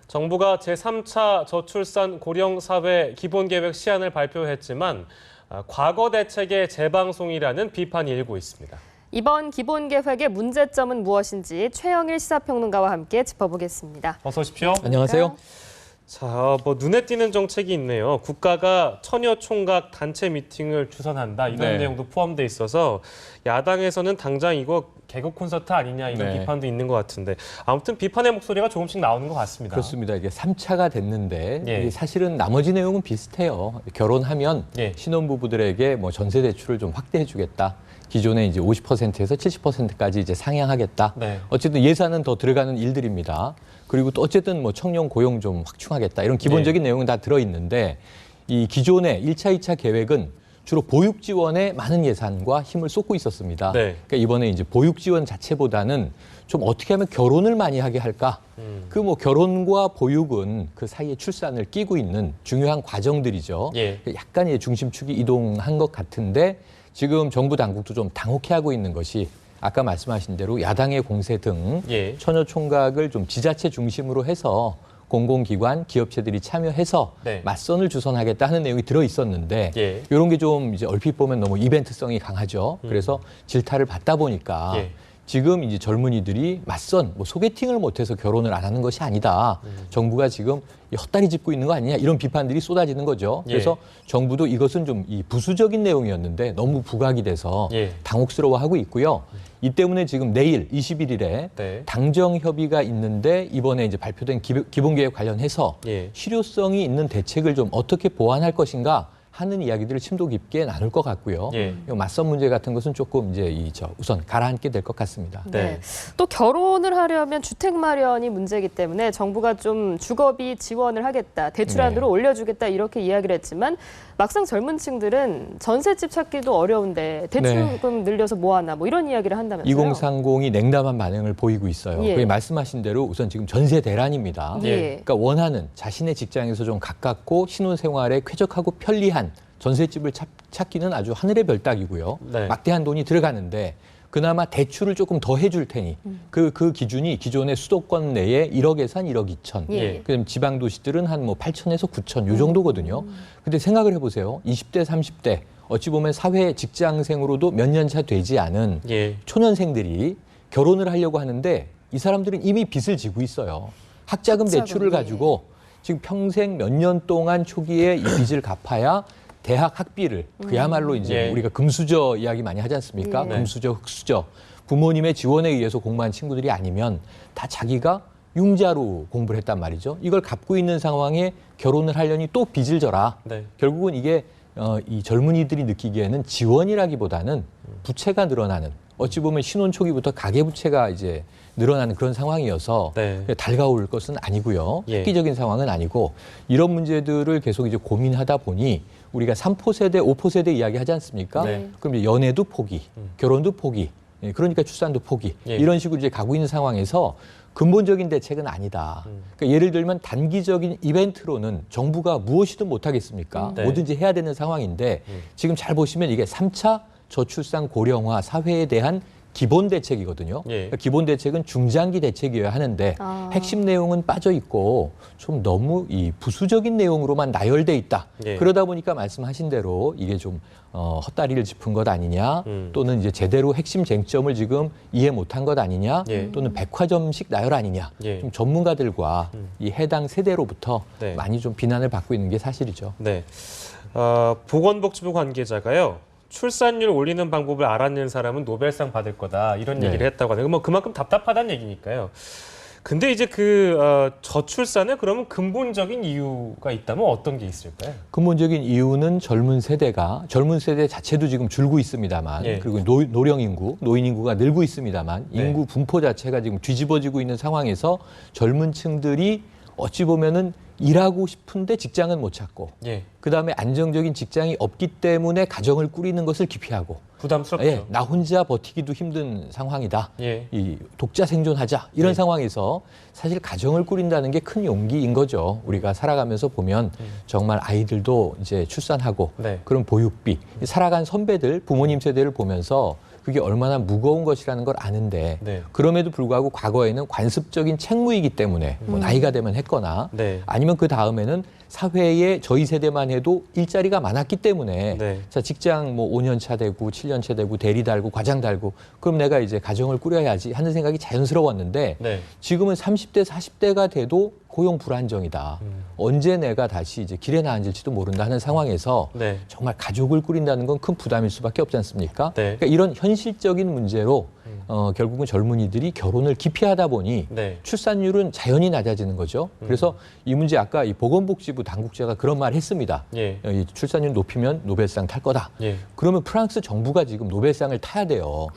정부가 제3차 저출산 고령 사회 기본계획 시안을 발표했지만 과거 대책의 재방송이라는 비판이 일고 있습니다. 이번 기본계획의 문제점은 무엇인지 최영일 시사평론가와 함께 짚어보겠습니다. 어서 오십시오. 안녕하세요. 자, 눈에 띄는 정책이 있네요. 국가가 처녀 총각 단체 미팅을 주선한다 이런 내용도 포함돼 있어서 야당에서는 당장 이거 개그 콘서트 아니냐 이런 비판도 있는 것 같은데 아무튼 비판의 목소리가 조금씩 나오는 것 같습니다. 그렇습니다. 이게 3차가 됐는데 이게 사실은 나머지 내용은 비슷해요. 결혼하면 신혼부부들에게 뭐 전세 대출을 좀 확대해주겠다. 기존에 이제 50%에서 70%까지 이제 상향하겠다. 어쨌든 예산은 더 들어가는 일들입니다. 그리고 또 어쨌든 뭐 청년 고용 좀 확충하겠다. 이런 기본적인 내용은 다 들어있는데 이 기존의 1차, 2차 계획은 주로 보육 지원에 많은 예산과 힘을 쏟고 있었습니다. 그러니까 이번에 이제 보육 지원 자체보다는 좀 어떻게 하면 결혼을 많이 하게 할까? 그 뭐 결혼과 보육은 그 사이에 출산을 끼고 있는 중요한 과정들이죠. 약간의 중심축이 이동한 것 같은데 지금 정부 당국도 좀 당혹해하고 있는 것이 아까 말씀하신 대로 야당의 공세 등 처녀 총각을 좀 지자체 중심으로 해서 공공기관, 기업체들이 참여해서 맞선을 주선하겠다 하는 내용이 들어 있었는데 이런 게 좀 이제 얼핏 보면 너무 이벤트성이 강하죠. 그래서 질타를 받다 보니까 지금 이제 젊은이들이 맞선, 뭐 소개팅을 못해서 결혼을 안 하는 것이 아니다. 정부가 지금 헛다리 짚고 있는 거 아니냐 이런 비판들이 쏟아지는 거죠. 그래서 정부도 이것은 좀 이 부수적인 내용이었는데 너무 부각이 돼서 당혹스러워하고 있고요. 이 때문에 지금 내일 21일에 당정 협의가 있는데 이번에 이제 발표된 기본계획 관련해서 실효성이 있는 대책을 좀 어떻게 보완할 것인가 하는 이야기들을 심도 깊게 나눌 것 같고요. 맞선 문제 같은 것은 조금 이제 우선 가라앉게 될 것 같습니다. 또 결혼을 하려면 주택 마련이 문제이기 때문에 정부가 좀 주거비 지원을 하겠다, 대출안으로 올려주겠다 이렇게 이야기를 했지만 막상 젊은 층들은 전셋집 찾기도 어려운데 대출금 늘려서 뭐하나 뭐 이런 이야기를 한다면서요. 2030이 냉담한 반응을 보이고 있어요. 그게 말씀하신 대로 우선 지금 전세 대란입니다. 그러니까 원하는 자신의 직장에서 좀 가깝고 신혼생활에 쾌적하고 편리한 전셋집을 찾기는 아주 하늘의 별따기고요. 막대한 돈이 들어가는데 그나마 대출을 조금 더 해줄 테니 그 기준이 기존의 수도권 내에 1억에서 한 1억 2천. 그럼 지방 도시들은 한 뭐 8천에서 9천 요 정도거든요. 근데 생각을 해보세요. 20대, 30대 어찌 보면 사회 직장생으로도 몇 년 차 되지 않은 초년생들이 결혼을 하려고 하는데 이 사람들은 이미 빚을 지고 있어요. 학자금 대출을 가지고 지금 평생 몇 년 동안 초기에 이 빚을 갚아야 대학 학비를 그야말로 이제 우리가 금수저 이야기 많이 하지 않습니까? 금수저, 흑수저. 부모님의 지원에 의해서 공부한 친구들이 아니면 다 자기가 융자로 공부를 했단 말이죠. 이걸 갚고 있는 상황에 결혼을 하려니 또 빚을 져라. 결국은 이게 이 젊은이들이 느끼기에는 지원이라기보다는 부채가 늘어나는 어찌 보면 신혼 초기부터 가계부채가 이제 늘어나는 그런 상황이어서 달가울 것은 아니고요. 획기적인 상황은 아니고 이런 문제들을 계속 이제 고민하다 보니 우리가 3포 세대, 5포 세대 이야기 하지 않습니까? 그럼 이제 연애도 포기, 결혼도 포기, 그러니까 출산도 포기 이런 식으로 이제 가고 있는 상황에서 근본적인 대책은 아니다. 그러니까 예를 들면 단기적인 이벤트로는 정부가 무엇이든 못하겠습니까? 뭐든지 해야 되는 상황인데 지금 잘 보시면 이게 3차 저출산 고령화 사회에 대한 기본 대책이거든요. 그러니까 기본 대책은 중장기 대책이어야 하는데 핵심 내용은 빠져 있고 좀 너무 이 부수적인 내용으로만 나열돼 있다. 그러다 보니까 말씀하신 대로 이게 좀 헛다리를 짚은 것 아니냐, 또는 이제 제대로 핵심 쟁점을 지금 이해 못한 것 아니냐, 또는 백화점식 나열 아니냐, 좀 전문가들과 이 해당 세대로부터 많이 좀 비난을 받고 있는 게 사실이죠. 보건복지부 관계자가요. 출산율 올리는 방법을 알아낸 사람은 노벨상 받을 거다 이런 얘기를 했다고 하네요. 뭐 그만큼 답답하다는 얘기니까요. 근데 이제 저출산에 그러면 근본적인 이유가 있다면 어떤 게 있을까요? 근본적인 이유는 젊은 세대 자체도 지금 줄고 있습니다만 그리고 노령 인구, 노인 인구가 늘고 있습니다만 인구 분포 자체가 지금 뒤집어지고 있는 상황에서 젊은 층들이 어찌 보면은 일하고 싶은데 직장은 못 찾고 그다음에 안정적인 직장이 없기 때문에 가정을 꾸리는 것을 기피하고 부담스럽죠. 나 혼자 버티기도 힘든 상황이다. 이 독자 생존하자 이런 상황에서 사실 가정을 꾸린다는 게 큰 용기인 거죠. 우리가 살아가면서 보면 정말 아이들도 이제 출산하고 그런 보육비 살아간 선배들 부모님 세대를 보면서 그게 얼마나 무거운 것이라는 걸 아는데 네. 그럼에도 불구하고 과거에는 관습적인 책무이기 때문에 뭐 나이가 되면 했거나 네. 아니면 그 다음에는 사회에 저희 세대만 해도 일자리가 많았기 때문에 네. 자 직장 뭐 5년 차 되고 7년 차 되고 대리 달고 과장 달고 그럼 내가 이제 가정을 꾸려야지 하는 생각이 자연스러웠는데 네. 지금은 30대 40대가 돼도 고용 불안정이다. 언제 내가 다시 이제 길에 나앉을지도 모른다 하는 상황에서 네. 정말 가족을 꾸린다는 건 큰 부담일 수밖에 없지 않습니까? 네. 그러니까 이런 현실적인 문제로 결국은 젊은이들이 결혼을 기피하다 보니 네. 출산율은 자연히 낮아지는 거죠. 그래서 이 문제 아까 이 보건복지부 당국자가 그런 말 했습니다. 예. 이 출산율 높이면 노벨상 탈 거다. 예. 그러면 프랑스 정부가 지금 노벨상을 타야 돼요.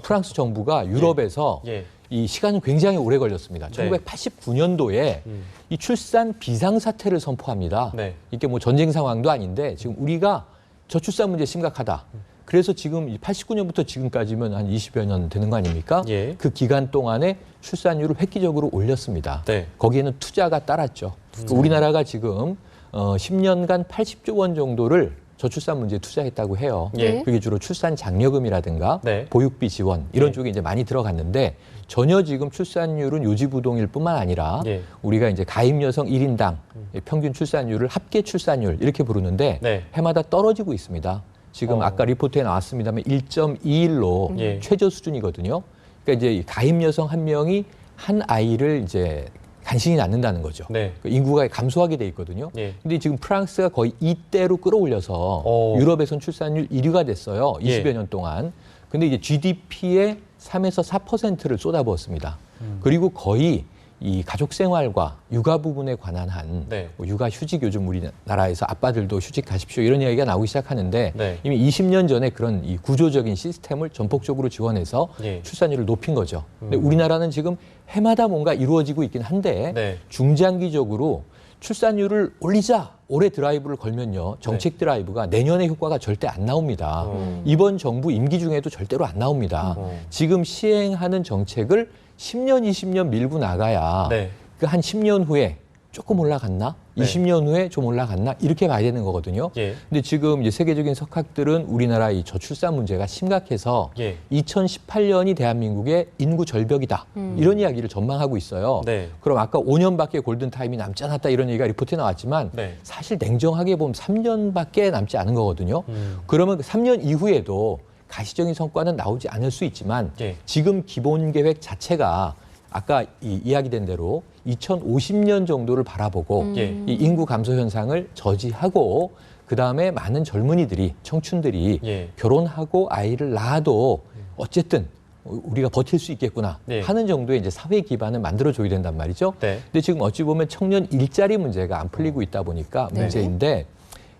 프랑스 정부가 유럽에서 예. 이 시간은 굉장히 오래 걸렸습니다. 네. 1989년도에 이 출산 비상사태를 선포합니다. 네. 이게 뭐 전쟁 상황도 아닌데 지금 우리가 저출산 문제 심각하다. 그래서 지금 89년부터 지금까지면 한 20여 년 되는 거 아닙니까? 예. 그 기간 동안에 출산율을 획기적으로 올렸습니다. 네. 거기에는 투자가 따랐죠. 우리나라가 지금 10년간 80조 원 정도를 저출산 문제에 투자했다고 해요. 예. 그게 주로 출산 장려금이라든가 네. 보육비 지원 이런 예. 쪽에 이제 많이 들어갔는데 전혀 지금 출산율은 요지부동일 뿐만 아니라 예. 우리가 이제 가임 여성 1인당 평균 출산율을 합계 출산율 이렇게 부르는데 네. 해마다 떨어지고 있습니다. 지금 아까 리포트에 나왔습니다만 1.21로 예. 최저 수준이거든요. 그러니까 이제 가임 여성 한 명이 한 아이를 이제 간신히 낳는다는 거죠. 네. 인구가 감소하게 돼 있거든요. 예. 근데 지금 프랑스가 거의 이대로 끌어올려서 유럽에선 출산율 1위가 됐어요. 20여 예. 년 동안. 근데 이제 GDP의 3에서 4%를 쏟아부었습니다. 그리고 거의 이 가족 생활과 육아 부분에 관한 한 네. 뭐 육아 휴직 요즘 우리나라에서 아빠들도 휴직 가십시오 이런 이야기가 나오기 시작하는데 네. 이미 20년 전에 그런 이 구조적인 시스템을 전폭적으로 지원해서 예. 출산율을 높인 거죠. 근데 우리나라는 지금 해마다 뭔가 이루어지고 있긴 한데 네. 중장기적으로 출산율을 올리자 올해 드라이브를 걸면요. 정책 드라이브가 내년의 효과가 절대 안 나옵니다. 이번 정부 임기 중에도 절대로 안 나옵니다. 지금 시행하는 정책을 10년, 20년 밀고 나가야 네. 그 한 10년 후에 조금 올라갔나? 네. 20년 후에 좀 올라갔나? 이렇게 봐야 되는 거거든요. 예. 근데 지금 이제 세계적인 석학들은 우리나라 이 저출산 문제가 심각해서 예. 2018년이 대한민국의 인구 절벽이다. 이런 이야기를 전망하고 있어요. 네. 그럼 아까 5년밖에 골든타임이 남지 않았다 이런 얘기가 리포트에 나왔지만 네. 사실 냉정하게 보면 3년밖에 남지 않은 거거든요. 그러면 그 3년 이후에도 가시적인 성과는 나오지 않을 수 있지만 예. 지금 기본 계획 자체가 아까 이야기된 대로 2050년 정도를 바라보고 예. 이 인구 감소 현상을 저지하고 그다음에 많은 젊은이들이 청춘들이 예. 결혼하고 아이를 낳아도 어쨌든 우리가 버틸 수 있겠구나 네. 하는 정도의 이제 사회 기반을 만들어줘야 된단 말이죠. 네. 근데 지금 어찌 보면 청년 일자리 문제가 안 풀리고 있다 보니까 네. 문제인데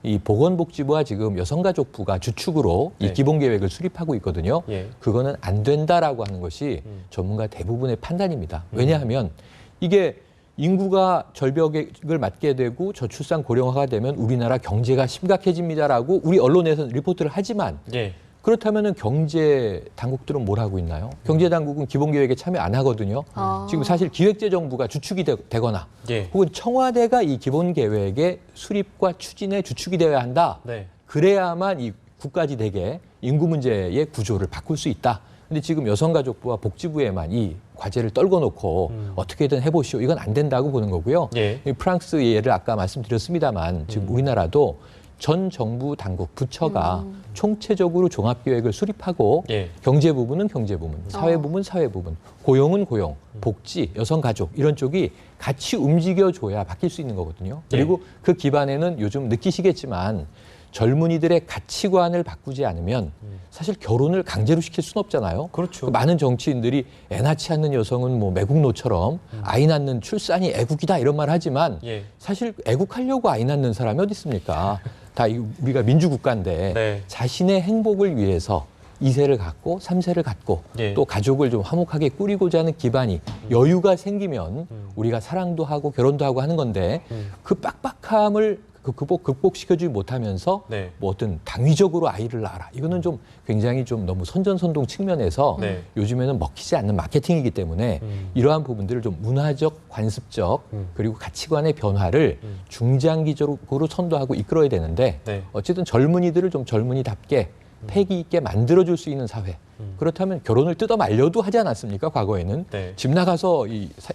이 보건복지부와 지금 여성가족부가 주축으로 네. 이 기본계획을 수립하고 있거든요. 예. 그거는 안 된다라고 하는 것이 전문가 대부분의 판단입니다. 왜냐하면 이게 인구가 절벽을 맞게 되고 저출산 고령화가 되면 우리나라 경제가 심각해집니다라고 우리 언론에서 리포트를 하지만 예. 그렇다면은 경제 당국들은 뭘 하고 있나요? 경제 당국은 기본 계획에 참여 안 하거든요. 지금 사실 기획재정부가 주축이 되거나 예. 혹은 청와대가 이 기본 계획의 수립과 추진의 주축이 되어야 한다. 네. 그래야만 이 국가지 대계 인구 문제의 구조를 바꿀 수 있다. 근데 지금 여성가족부와 복지부에만 이 과제를 떨궈놓고 어떻게든 해보시오. 이건 안 된다고 보는 거고요. 예. 이 프랑스 예를 아까 말씀드렸습니다만 지금 우리나라도 전 정부 당국 부처가 총체적으로 종합계획을 수립하고 예. 경제 부분은 경제 부분, 사회 부분 사회 부분, 고용은 고용, 복지, 여성가족 이런 쪽이 같이 움직여줘야 바뀔 수 있는 거거든요. 그리고 그 기반에는 요즘 느끼시겠지만 젊은이들의 가치관을 바꾸지 않으면 사실 결혼을 강제로 시킬 수는 없잖아요. 그렇죠. 그 많은 정치인들이 애 낳지 않는 여성은 뭐 매국노처럼 아이 낳는 출산이 애국이다 이런 말 하지만 예. 사실 애국하려고 아이 낳는 사람이 어디 있습니까? 다 우리가 민주국가인데 네. 자신의 행복을 위해서 2세를 갖고 3세를 갖고 예. 또 가족을 좀 화목하게 꾸리고자 하는 기반이 여유가 생기면 우리가 사랑도 하고 결혼도 하고 하는 건데 그 빡빡함을 극복시켜주지 못하면서 네. 뭐 어떤 당위적으로 아이를 낳아라. 이거는 좀 굉장히 좀 너무 선전선동 측면에서 네. 요즘에는 먹히지 않는 마케팅이기 때문에 이러한 부분들을 좀 문화적, 관습적 그리고 가치관의 변화를 중장기적으로 선도하고 이끌어야 되는데 네. 어쨌든 젊은이들을 좀 젊은이답게 패기 있게 만들어줄 수 있는 사회 그렇다면 결혼을 뜯어 말려도 하지 않았습니까? 과거에는. 네. 집 나가서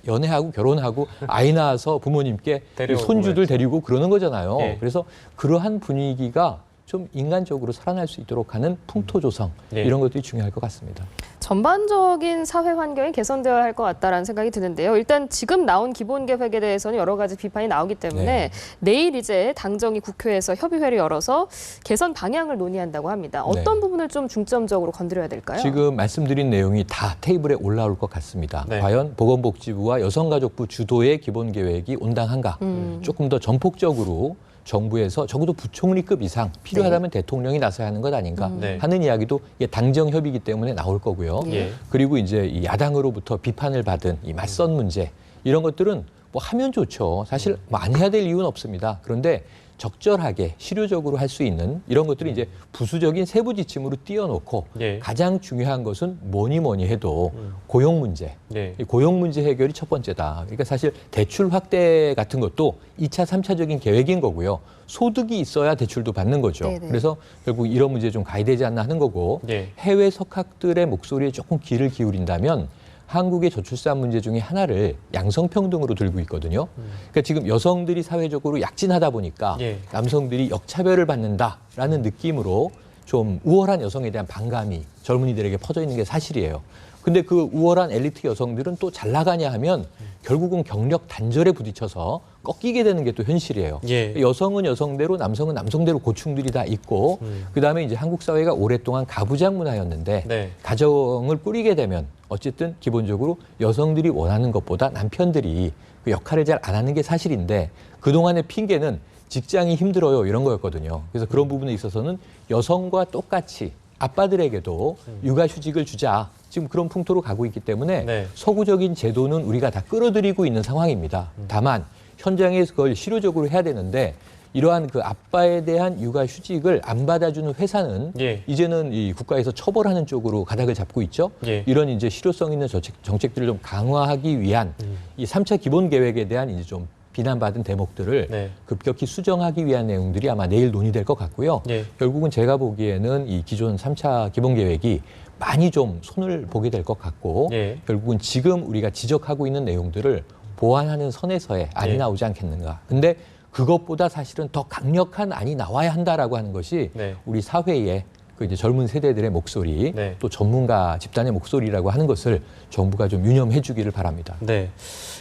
연애하고 결혼하고 아이 낳아서 부모님께 손주들 데리고 그러는 거잖아요. 네. 그래서 그러한 분위기가 좀 인간적으로 살아날 수 있도록 하는 풍토 조성 이런 것들이 중요할 것 같습니다. 전반적인 사회 환경이 개선되어야 할 것 같다라는 생각이 드는데요. 일단 지금 나온 기본 계획에 대해서는 여러 가지 비판이 나오기 때문에 내일 이제 당정이 국회에서 협의회를 열어서 개선 방향을 논의한다고 합니다. 어떤 부분을 좀 중점적으로 건드려야 될까요? 지금 말씀드린 내용이 다 테이블에 올라올 것 같습니다. 과연 보건복지부와 여성가족부 주도의 기본 계획이 온당한가? 조금 더 전폭적으로 정부에서 적어도 부총리급 이상 필요하다면 대통령이 나서야 하는 것 아닌가 하는 이야기도 이게 당정 협의이기 때문에 나올 거고요. 그리고 이제 이 야당으로부터 비판을 받은 이 맞선 문제 이런 것들은 뭐 하면 좋죠. 사실 뭐 안 해야 될 이유는 없습니다. 그런데 적절하게 실효적으로 할 수 있는 이런 것들이 이제 부수적인 세부 지침으로 띄워놓고 가장 중요한 것은 뭐니 해도 고용 문제. 이 고용 문제 해결이 첫 번째다. 그러니까 사실 대출 확대 같은 것도 2차, 3차적인 계획인 거고요. 소득이 있어야 대출도 받는 거죠. 그래서 결국 이런 문제에 좀 가야 되지 않나 하는 거고 해외 석학들의 목소리에 조금 귀를 기울인다면 한국의 저출산 문제 중에 하나를 양성평등으로 들고 있거든요. 그러니까 지금 여성들이 사회적으로 약진하다 보니까 남성들이 역차별을 받는다라는 느낌으로 좀 우월한 여성에 대한 반감이 젊은이들에게 퍼져 있는 게 사실이에요. 근데 그 우월한 엘리트 여성들은 또 잘 나가냐 하면 결국은 경력 단절에 부딪혀서 꺾이게 되는 게 또 현실이에요. 여성은 여성대로 남성은 남성대로 고충들이 다 있고 그다음에 이제 한국 사회가 오랫동안 가부장 문화였는데 가정을 꾸리게 되면 어쨌든 기본적으로 여성들이 원하는 것보다 남편들이 그 역할을 잘 안 하는 게 사실인데 그동안의 핑계는 직장이 힘들어요 이런 거였거든요. 그래서 그런 부분에 있어서는 여성과 똑같이 아빠들에게도 육아휴직을 주자. 지금 그런 풍토로 가고 있기 때문에 서구적인 제도는 우리가 다 끌어들이고 있는 상황입니다. 다만 현장에서 그걸 실효적으로 해야 되는데 이러한 그 아빠에 대한 육아휴직을 안 받아주는 회사는 이제는 이 국가에서 처벌하는 쪽으로 가닥을 잡고 있죠. 이런 이제 실효성 있는 정책들을 좀 강화하기 위한 이 3차 기본 계획에 대한 이제 좀 비난받은 대목들을 급격히 수정하기 위한 내용들이 아마 내일 논의될 것 같고요. 결국은 제가 보기에는 이 기존 3차 기본 계획이 많이 좀 손을 보게 될 것 같고 결국은 지금 우리가 지적하고 있는 내용들을 보완하는 선에서의 안이 나오지 않겠는가. 근데 그것보다 사실은 더 강력한 안이 나와야 한다라고 하는 것이 우리 사회의 그 이제 젊은 세대들의 목소리, 또 전문가 집단의 목소리라고 하는 것을 정부가 좀 유념해 주기를 바랍니다.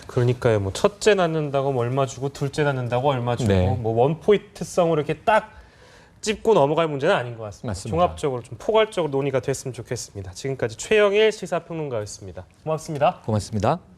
그러니까요. 뭐 첫째 낳는다고 뭐 얼마 주고 둘째 낳는다고 얼마 주고 뭐 원포인트성으로 이렇게 딱 짚고 넘어갈 문제는 아닌 것 같습니다. 종합적으로 좀 포괄적으로 논의가 됐으면 좋겠습니다. 지금까지 최영일 시사평론가였습니다. 고맙습니다. 고맙습니다.